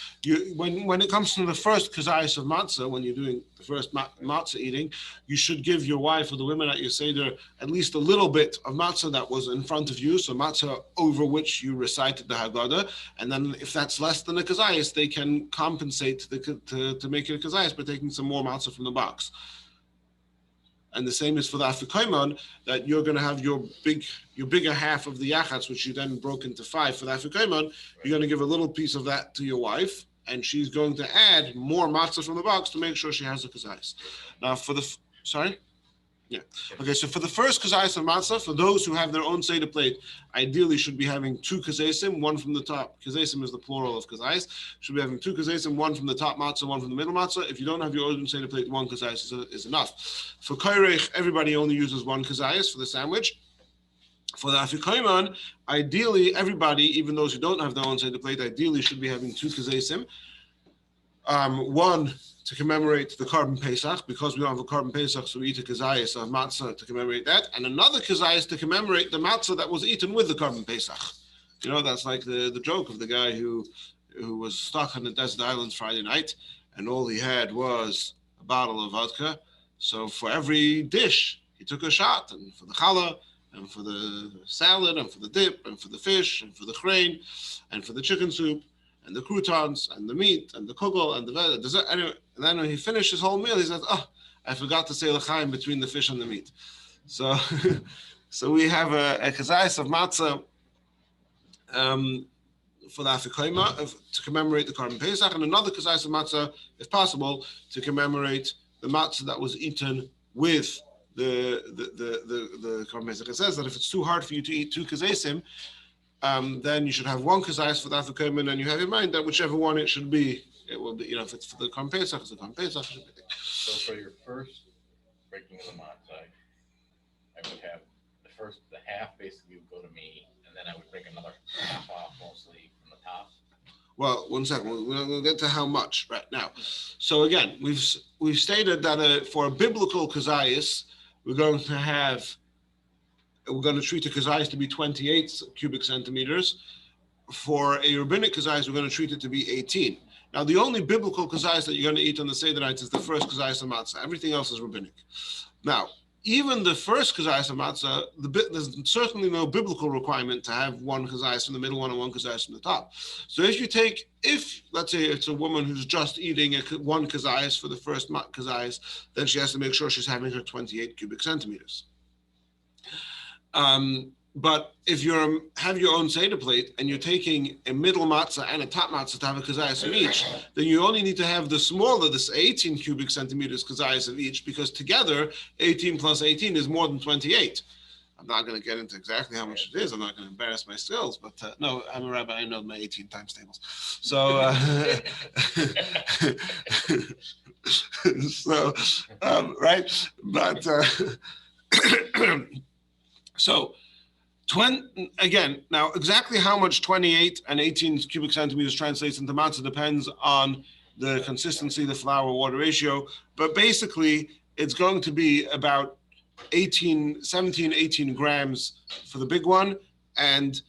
When it comes to the first kazayas of matzah, when you're doing the first matzah eating, you should give your wife or the women at your Seder at least a little bit of matzah that was in front of you, so matzah over which you recited the Haggadah. And then if that's less than a kazayas, they can compensate to make it a kazayas by taking some more matzah from the box. And the same is for the afikoman, that you're going to have your bigger half of the yachats, which you then broke into 5 for the afikoman. You're going to give a little piece of that to your wife, and she's going to add more matzah from the box to make sure she has the kazayas. Now for the sorry. Yeah. Okay, so for the first kazayas of matzah, for those who have their own Seder plate, ideally should be having 2 kazesim, one from the top. Kazesim is the plural of kazayas. Should be having 2 kazesim, one from the top matzah, one from the middle matzah. If you don't have your own Seder plate, 1 kazayas is enough. For kairech, everybody only uses 1 kazayas for the sandwich. For the afikoman, ideally, everybody, even those who don't have their own Seder plate, ideally should be having 2 kazesim. One to commemorate the Korban Pesach, because we don't have a Korban Pesach, so we eat a kazayas of matzah to commemorate that, and another kazayas to commemorate the matzah that was eaten with the Korban Pesach. That's like the joke of the guy who was stuck on the desert islands Friday night, and all he had was a bottle of vodka. So for every dish, he took a shot, and for the challah, and for the salad, and for the dip, and for the fish, and for the chrein, and for the chicken soup, and the croutons, and the meat, and the kugel, and the dessert. Anyway, and then when he finished his whole meal, he says, "Oh, I forgot to say l'chaim between the fish and the meat." So, so we have a kazayas of matzah for the afikoima to commemorate the Korban Pesach, and another kazayas of matzah, if possible, to commemorate the matzah that was eaten with the Korban Pesach. It says that if it's too hard for you to eat 2 kazesim, then you should have 1 kazayas for the afikoman, and you have in mind that whichever one it should be, it will be. If it's for the Korban Pesach, it's the Korban Pesach. So for your first breaking of the matzah, I would have the half basically would go to me, and then I would break another half off mostly from the top. Well, 1 second. We'll get to how much right now. So again, we've stated that for a biblical kazayas, we're going to treat a kazayas to be 28 cubic centimeters. For a rabbinic kazayas, we're going to treat it to be 18. Now, the only biblical kazayas that you're going to eat on the Seder nights is the first kazayas of matzah. Everything else is rabbinic. Now, even the first kazayas of matzah, there's certainly no biblical requirement to have 1 kazayas from the middle one and 1 kazayas from the top. So if let's say it's a woman who's just eating 1 kazayas for the first kazayas, then she has to make sure she's having her 28 cubic centimeters. But if you have your own Seder plate and you're taking a middle matzah and a top matzah to have a kazayas of each, then you only need to have the smaller, this 18 cubic centimeters kazayas of each, because together 18 plus 18 is more than 28. I'm not going to get into exactly how much it is. I'm not going to embarrass my skills, but no, I'm a rabbi. I know my 18 times tables. So, right, but so. Again, now exactly how much 28 and 18 cubic centimeters translates into matzah depends on the consistency, the flour-water ratio. But basically, it's going to be about 17, 18 grams for the big one, and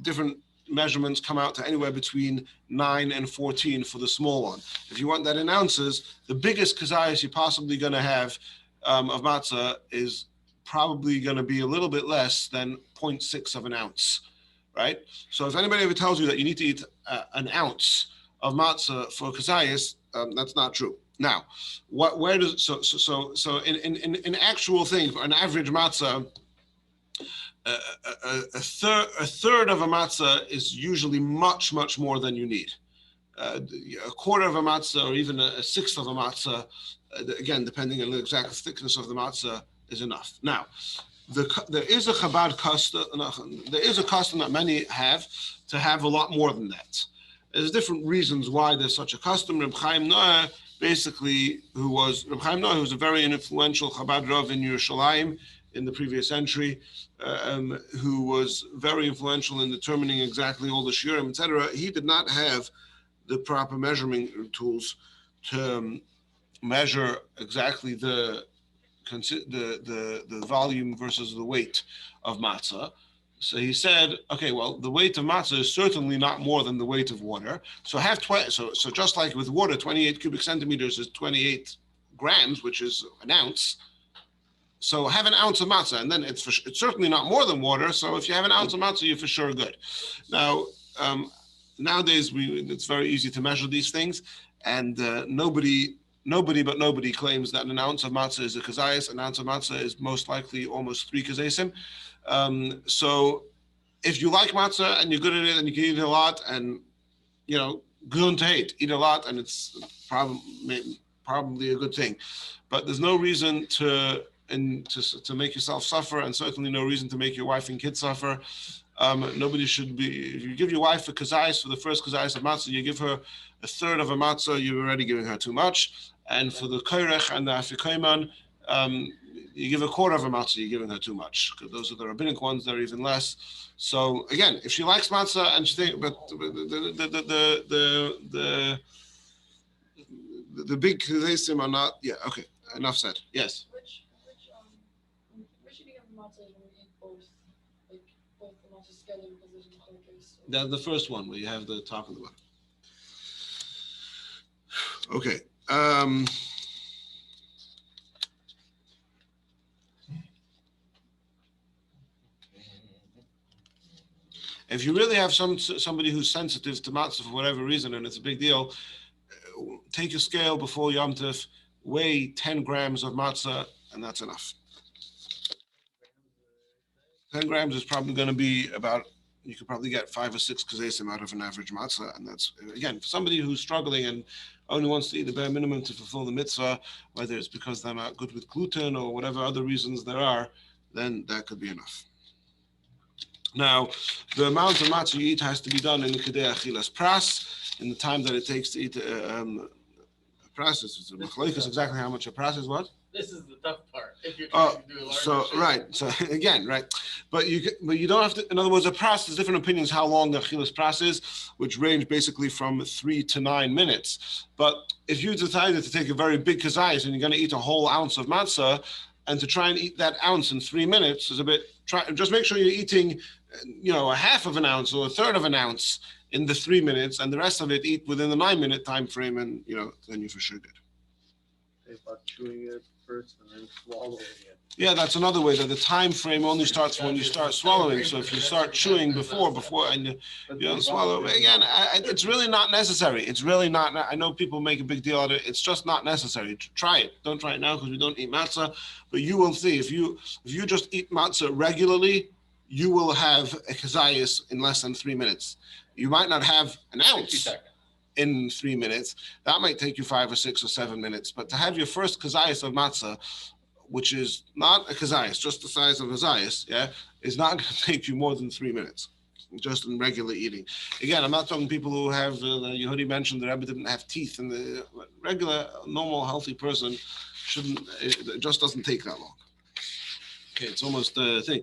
different measurements come out to anywhere between 9 and 14 for the small one. If you want that in ounces, the biggest kazayas you're possibly going to have of matzah is probably going to be a little bit less than 0.6 of an ounce, right? So if anybody ever tells you that you need to eat an ounce of matzah for kazayas, that's not true. Now, where does so in actual thing, for an average matzah, a third of a matzah is usually much more than you need. A quarter of a matzah, or even a sixth of a matzah, again depending on the exact thickness of the matzah, is enough. Now, there is a Chabad custom. There is a custom that many have to have a lot more than that. There's different reasons why there's such a custom. Reb Chaim Noah, basically, who was a very influential Chabad Rav in Yerushalayim in the previous century, who was very influential in determining exactly all the shiurim, etc. He did not have the proper measuring tools to measure exactly the volume versus the weight of matzah. So he said, okay, well, the weight of matzah is certainly not more than the weight of water. So so just like with water, 28 cubic centimeters is 28 grams, which is an ounce. So have an ounce of matzah, and then it's certainly not more than water. So if you have an ounce of matzah, you're for sure good. Now, nowadays it's very easy to measure these things, and nobody claims that an ounce of matzah is a kazayas. An ounce of matzah is most likely almost 3 kazasim. So if you like matzah and you're good at it and you can eat it a lot, and good to eat a lot, and it's probably a good thing. But there's no reason to make yourself suffer, and certainly no reason to make your wife and kids suffer. Nobody should be. If you give your wife a kazayas for the first kazayas of matzah, you give her a third of a matzah, you're already giving her too much. And for the koirech and the afikoiman, you give a quarter of a matzah, you're giving her too much, because those are the rabbinic ones, they're even less. So again, if she likes matzah and she thinks, but the big kazasim are not. Yeah, okay, enough said. Yes. Which eating of the matzah when we eat both the matzahs together, because there's no case. That's the first one where you have the top and the bottom. Okay. If you really have somebody who's sensitive to matzah for whatever reason, and it's a big deal, take a scale before Yom Tov, weigh 10 grams of matzah, and that's enough. 10 grams is probably going to be about, you could probably get 5 or 6 kazesim out of an average matzah, and that's, again, for somebody who's struggling and only wants to eat the bare minimum to fulfill the mitzvah, whether it's because they're not good with gluten or whatever other reasons there are, then that could be enough. Now, the amount of matzah you eat has to be done in the kedei achilas pras, in the time that it takes to eat a pras. It's a machlokes exactly how much a pras is. What? This is the tough part. If you're trying to do a large So again, right. But you don't have to. In other words, a pras, there's different opinions how long the achilas pras is, which range basically from 3 to 9 minutes. But if you decided to take a very big kazayas and you're going to eat a whole ounce of matzah, and to try and eat that ounce in 3 minutes is a bit. Just make sure you're eating, a half of an ounce or a third of an ounce in the 3 minutes, and the rest of it eat within the 9-minute time frame, and then you're for sure good. About chewing it first and then swallowing it. Yeah, that's another way, that the time frame only starts when you start swallowing. So if you start chewing before and you don't swallow, again, it's really not necessary. It's really not. I know people make a big deal out of it. It's just not necessary. Try it. Don't try it now because we don't eat matzah, but you will see if you just eat matzah regularly, you will have a kazayas in less than 3 minutes. You might not have an ounce in 3 minutes. That might take you 5 or 6 or 7 minutes. But to have your first kazayas of matzah, which is not a kazayas, just the size of a zayas, is not going to take you more than 3 minutes, just in regular eating. Again, I'm not talking people who have, Yehudi mentioned the Rabbi didn't have teeth, and the regular, normal, healthy person it just doesn't take that long. Okay, it's almost a thing.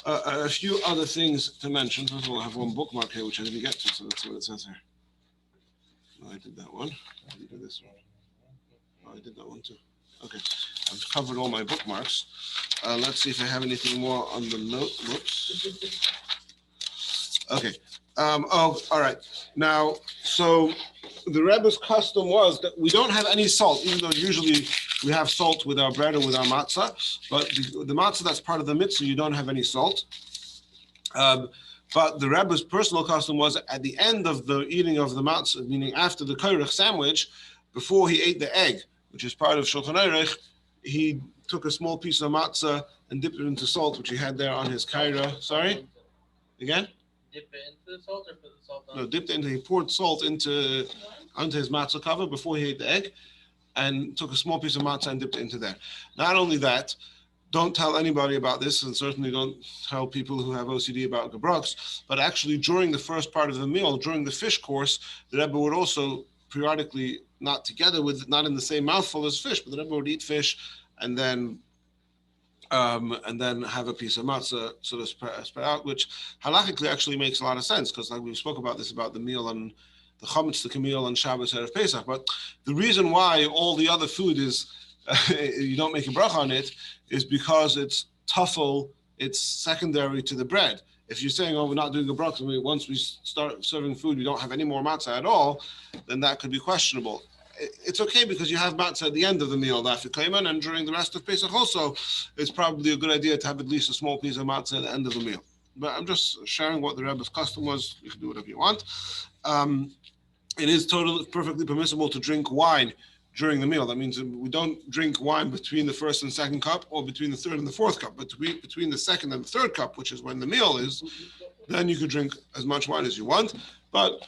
A few other things to mention. First of all, I have one bookmark here, which I didn't get to, so that's what it says here. Oh, I did that one. I didn't do this one. Oh, I did that one too. Okay, I've covered all my bookmarks. Let's see if I have anything more on the note. Whoops. Okay. All right. Now, so the Rebbe's custom was that we don't have any salt, even though usually we have salt with our bread or with our matzah. But the matzah that's part of the mitzvah, you don't have any salt. But the Rebbe's personal custom was at the end of the eating of the matzah, meaning after the koirich sandwich, before he ate the egg, which is part of Shulchan Aruch, he took a small piece of matzah and dipped it into salt, which he had there on his kaira. Sorry? Again? Dip it into the salt or put the salt on? No, dipped it into, he poured salt onto his matzah cover before he ate the egg, and took a small piece of matzah and dipped it into there. Not only that, don't tell anybody about this, and certainly don't tell people who have OCD about gebroks, but actually during the first part of the meal, during the fish course, the Rebbe would also periodically, not together with, not in the same mouthful as fish, but the Rebbe would eat fish and then have a piece of matzah sort of spread out, which halachically actually makes a lot of sense, because like we spoke about this, about the meal on the chametz, the meal on Shabbos Erev Pesach. But the reason why all the other food is you don't make a bracha on it is because it's tuffle, it's secondary to the bread. If you're saying, oh, we're not doing a bracha, once we start serving food, we don't have any more matzah at all, then that could be questionable. It's okay because you have matzah at the end of the meal, and during the rest of Pesach also, it's probably a good idea to have at least a small piece of matzah at the end of the meal. But I'm just sharing what the Rebbe's custom was. You can do whatever you want. It is perfectly permissible to drink wine during the meal. That means we don't drink wine between the first and second cup, or between the third and the fourth cup, but between the second and the third cup, which is when the meal is, then you could drink as much wine as you want. But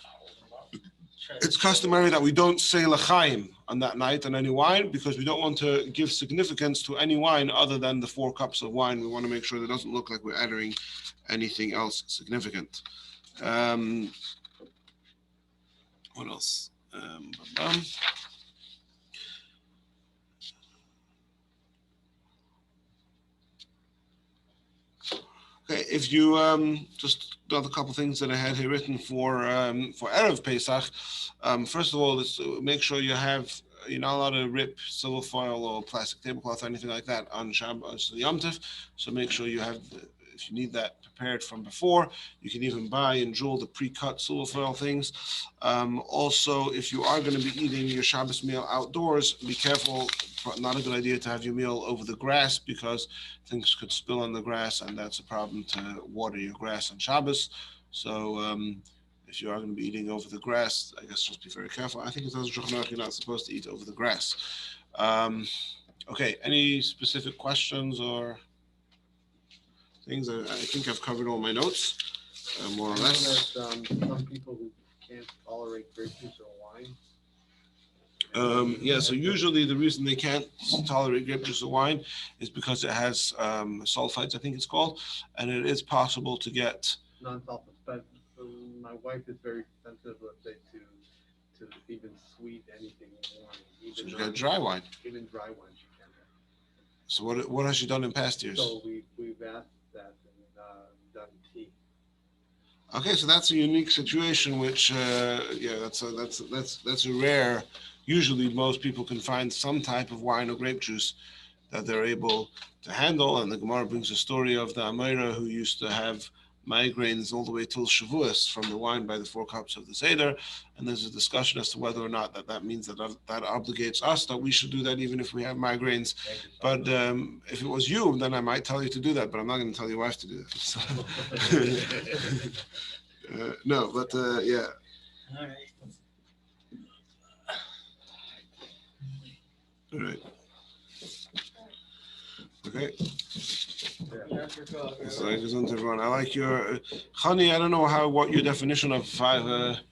it's customary that we don't say l'chaim on that night on any wine, because we don't want to give significance to any wine other than the 4 cups of wine. We want to make sure that it doesn't look like we're adding anything else significant. What else? Okay, if you just another couple things that I had here written for Erev Pesach. First of all, make sure you're not allowed to rip silver foil or plastic tablecloth or anything like that on Shabbos Yom Tov. So make sure you have, if you need that prepared from before, you can even buy and jewel the pre-cut silver foil things. Also, if you are going to be eating your Shabbos meal outdoors, be careful. Not a good idea to have your meal over the grass, because things could spill on the grass, and that's a problem to water your grass on Shabbos. So if you are going to be eating over the grass, I guess just be very careful. I think it says you're not supposed to eat over the grass. Okay, any specific questions or things? I think I've covered all my notes, more or less. Some people who can't tolerate grape juice or wine. So usually the reason they can't tolerate grape juice or wine is because it has sulfites, I think it's called, and it is possible to get non-sulfites. But my wife is very sensitive, let's say, to even sweet anything in wine. So you got dry wine. Even dry wine she can't have. So what has she done in past years? So we've asked that and done tea. Okay, so that's a unique situation, which that's a rare. Usually, most people can find some type of wine or grape juice that they're able to handle. And the Gemara brings a story of the Amira who used to have migraines all the way till Shavuos from the wine by the 4 cups of the Seder. And there's a discussion as to whether or not that means that obligates us, that we should do that even if we have migraines. But if it was you, then I might tell you to do that, but I'm not going to tell your wife to do that. So. No, but yeah. All right. All right. Okay. So I just want everyone. I like your honey. I don't know what your definition of 5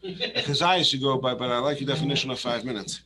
kazayas you go by, but I like your definition of 5 minutes.